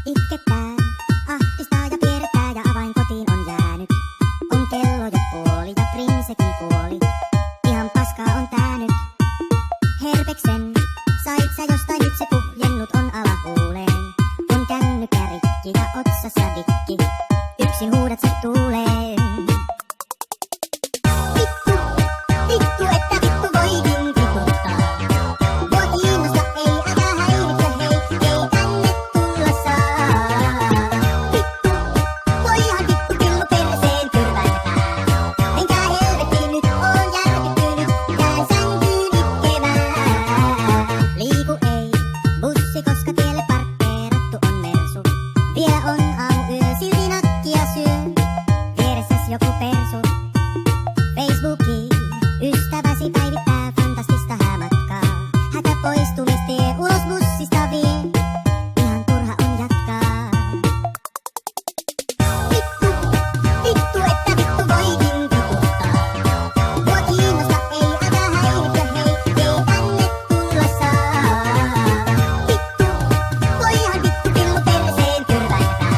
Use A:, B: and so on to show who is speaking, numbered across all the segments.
A: Itkettää, ahdistaa ja kiertää ja avain kotiin on jäänyt. On kello jo puoli ja prinsekin kuoli. Ihan paskaa on tää nyt. Herpeksen, sait sä jostain nyt se puhjennut on alahuuleen. On kännykkä rikki ja otsassa dikki. Yksin huudat sä tuuleen. Vittu, vittu, että vittu voikin vituttaa. Mua kiinnosta ei älä häiritse hei, ei tänne tulla saa. Vittu, voihan vittu pillu perseen tyrvääntää. Menkää helvettiin nyt, oon järkyttynyt, jään sänkyyn itkemään. Liiku ei, bussi koska tielle parkkeerattu on mersu. Vielä on aamuyö, silti nakkia syö. Vieressäs joku persu. Facebookiin ystäväsi päivittää fantastista häämatkaa. Hätä poistumistie ulos bussista vie. Ihan turha on jatkaa. Vittu, vittu, että vittu voikin vituttaa. Mua kiinnosta ei älä häiritse hei, ei tänne tulla saa. Vittu, voihan vittu pillu perseen tyrvääntää.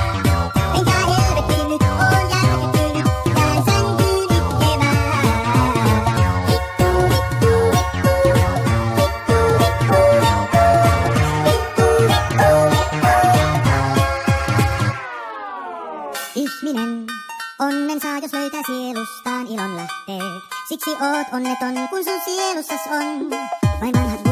A: Menkää helvettiin nyt, oon järkyttynyt, jään sänkyyn itkemään. Vittu, vittu, vittu, ihminen onnen saa, jos löytää sielustaan ilon lähteet. Siksi oot onneton, kun sun sielussas on vain vanhat